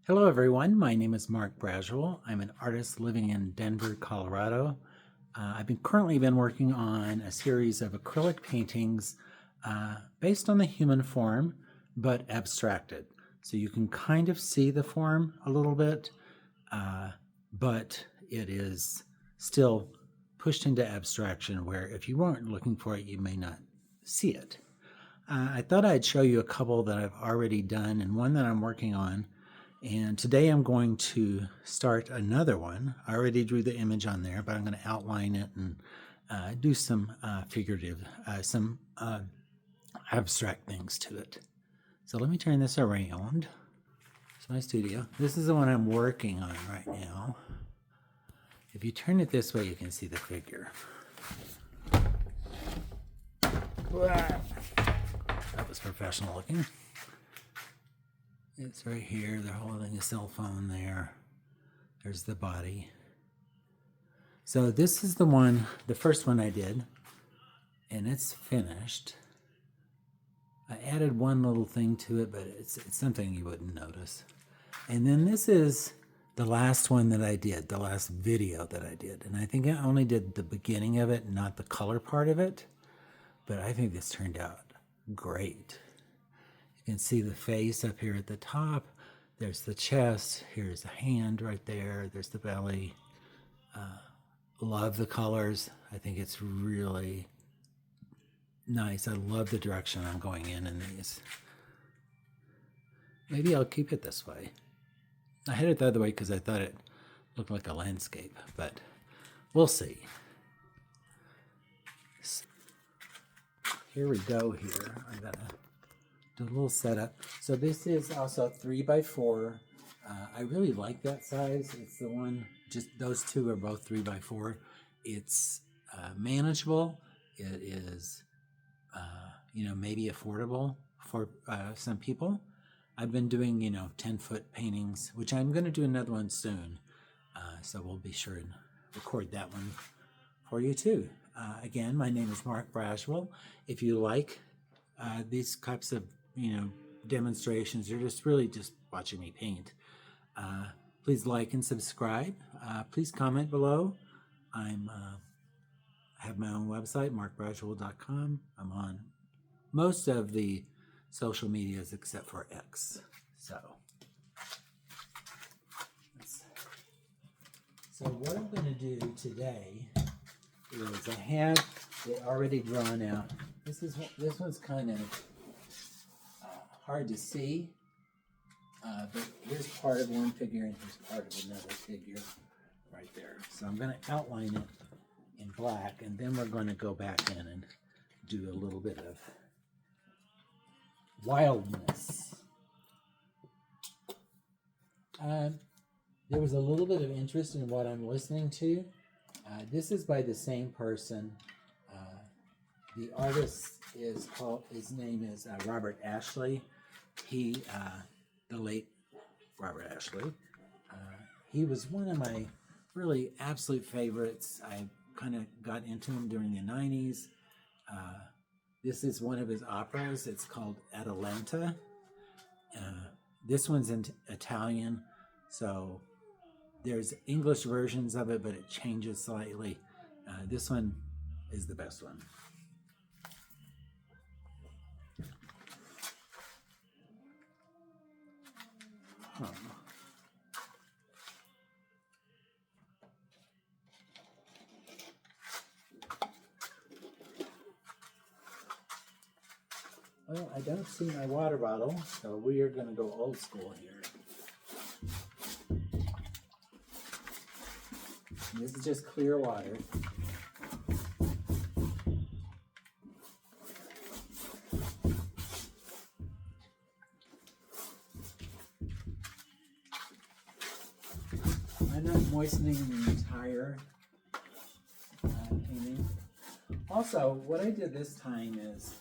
Hello everyone, my name is Mark Braswell. I'm an artist living in Denver, Colorado. I've currently been working on a series of acrylic paintings based on the human form, but abstracted. So you can kind of see the form a little bit, but it is still pushed into abstraction where if you weren't looking for it, you may not see it. I thought I'd show you a couple that I've already done and one that I'm working on. And today I'm going to start another one. I already drew the image on there, but I'm going to outline it and do some figurative, some abstract things to it. So let me turn this around. It's my studio. This is the one I'm working on right now. If you turn it this way, you can see the figure. That was professional looking. It's right here. They're holding a cell phone there. There's the body. So this is the one, the first one I did, and it's finished. I added one little thing to it, but it's something you wouldn't notice. And then this is the last one that I did, the last video that I did. And I think I only did the beginning of it, not the color part of it. But I think this turned out great. You can see the face up here at the top. There's the chest. Here's the hand right there. There's the belly. Love the colors. I think it's really nice. I love the direction I'm going in these. Maybe I'll keep it this way. I had it the other way because I thought it looked like a landscape, but we'll see. Here we go here. I gotta do a little setup. So this is also 3x4. I really like that size. It's the one, just those two are both 3x4. It's manageable. It is, maybe affordable for some people. I've been doing, 10-foot paintings, which I'm going to do another one soon. So we'll be sure and record that one for you too. Again, my name is Mark Braswell. If you like these types of demonstrations, you're just watching me paint. Please like and subscribe. Please comment below. I have my own website, markbraswell.com. I'm on most of the social medias except for X. So what I'm going to do today is I have it already drawn out. This one's kind of hard to see, but here's part of one figure and here's part of another figure right there. So I'm going to outline it in black, and then we're going to go back in and do a little bit of wildness. There was a little bit of interest in what I'm listening to. This is by the same person. The artist his name is Robert Ashley. The late Robert Ashley. He was one of my really absolute favorites. I kind of got into him during the 90s. This is one of his operas. It's called Atalanta. This one's in Italian, so there's English versions of it, but it changes slightly. This one is the best one. Well, I don't see my water bottle, so we are going to go old school here. This is just clear water. I'm not moistening the entire painting. Also, what I did this time is,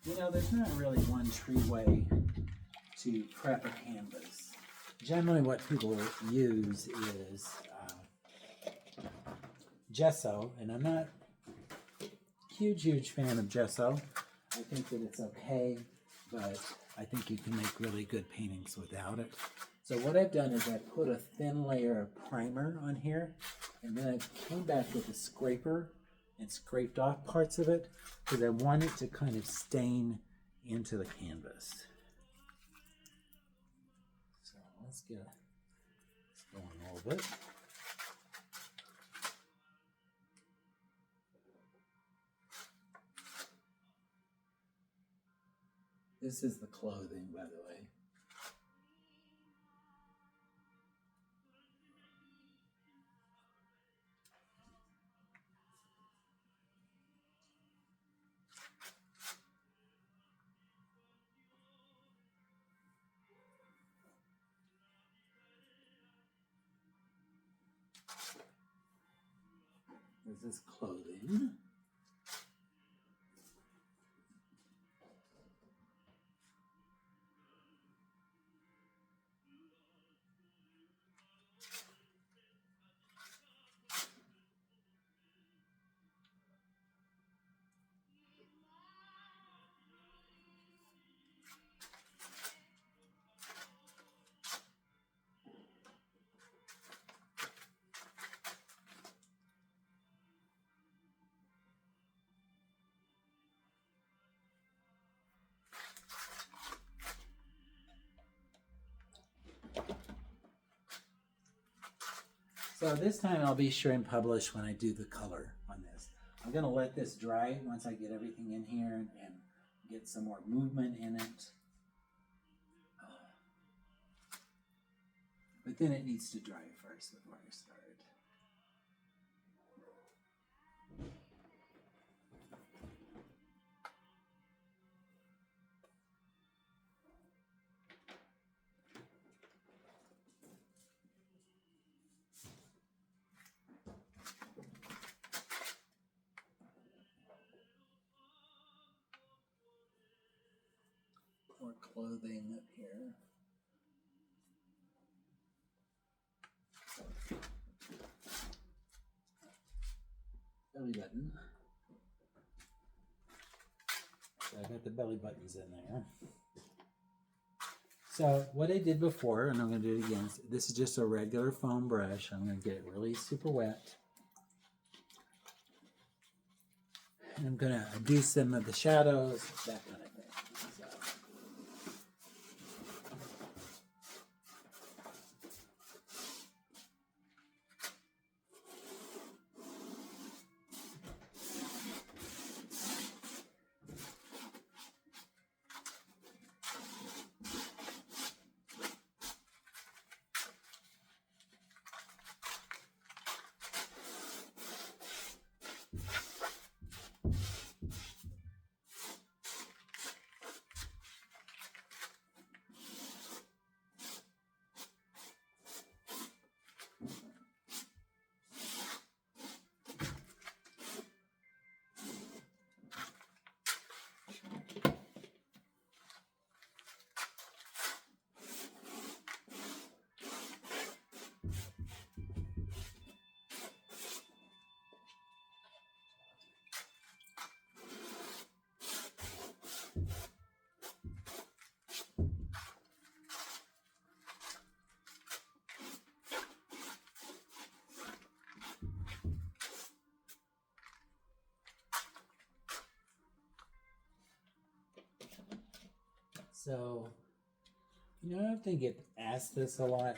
there's not really one true way to prep a canvas. Generally what people use is gesso, and I'm not a huge fan of gesso. I think that it's okay, but I think you can make really good paintings without it. So what I've done is I put a thin layer of primer on here, and then I came back with a scraper and scraped off parts of it because I want it to kind of stain into the canvas. So let's get this going a little bit. This is the clothing, by the way. This is clothing. So this time I'll be sure and publish when I do the color on this. I'm going to let this dry once I get everything in here and get some more movement in it. But then it needs to dry first before I start. More clothing up here. Belly button. So I got the belly buttons in there. So what I did before, and I'm going to do it again, this is just a regular foam brush. I'm going to get it really super wet. And I'm going to do some of the shadows, that kind of thing. So, I often get asked this a lot.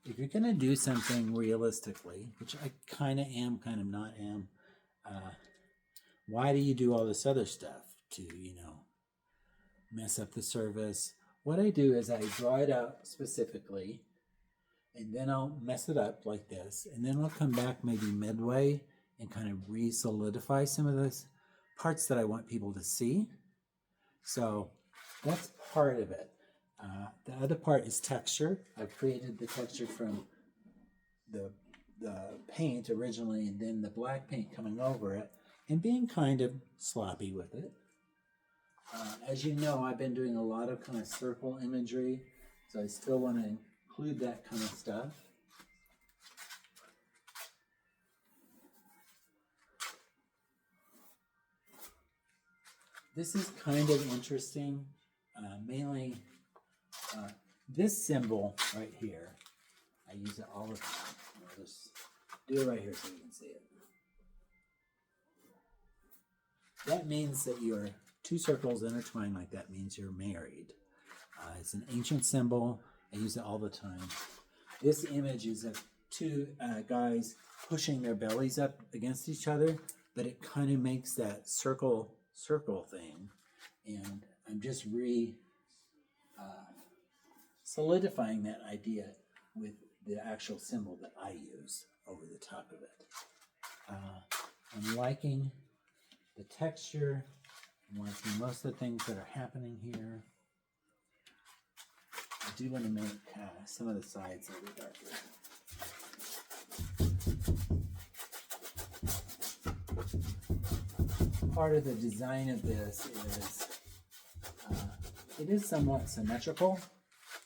If you're going to do something realistically, which I kind of am, kind of not am, why do you do all this other stuff to, mess up the surface? What I do is I draw it out specifically, and then I'll mess it up like this, and then I'll come back maybe midway and kind of re-solidify some of those parts that I want people to see. So that's part of it. The other part is texture. I've created the texture from the paint originally, and then the black paint coming over it, and being kind of sloppy with it. As you know, I've been doing a lot of kind of circle imagery, so I still want to include that kind of stuff. This is kind of interesting, mainly This symbol right here, I use it all the time. I'll just do it right here so you can see it. That means that your two circles intertwined like that means you're married. It's an ancient symbol. I use it all the time. This image is of two guys pushing their bellies up against each other, but it kind of makes that circle thing. And I'm just solidifying that idea with the actual symbol that I use over the top of it. I'm liking the texture. I'm liking most of the things that are happening here. I do want to make some of the sides a little darker. Part of the design of this is it is somewhat symmetrical,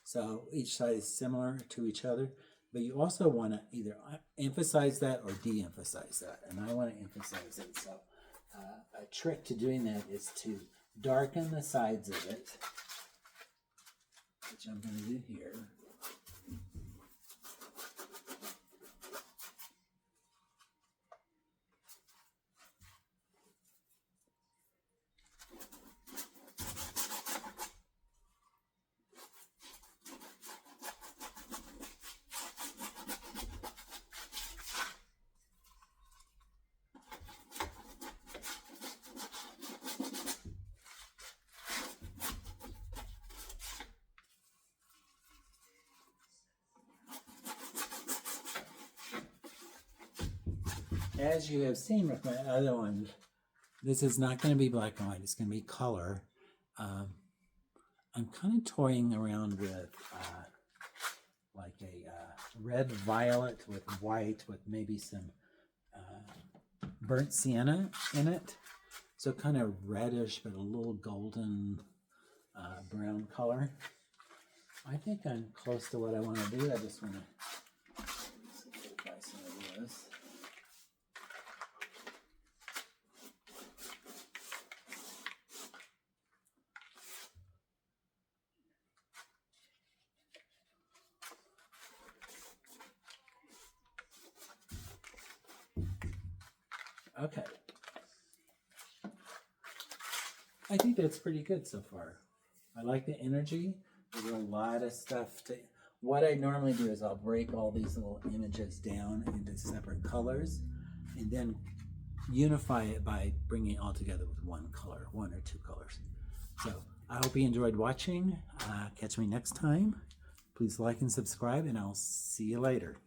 so each side is similar to each other, but you also want to either emphasize that or de-emphasize that, and I want to emphasize it. So a trick to doing that is to darken the sides of it, which I'm going to do here. As you have seen with my other one, this is not going to be black and white. It's going to be color. I'm kind of toying around with like a red violet with white with maybe some burnt sienna in it. So kind of reddish but a little golden brown color. I think I'm close to what I want to do. I just want to simplify some of this. Okay. I think that's pretty good so far. I like the energy. There's a lot of stuff to... What I normally do is I'll break all these little images down into separate colors and then unify it by bringing it all together with one color, one or two colors. So I hope you enjoyed watching. Catch me next time. Please like and subscribe, and I'll see you later.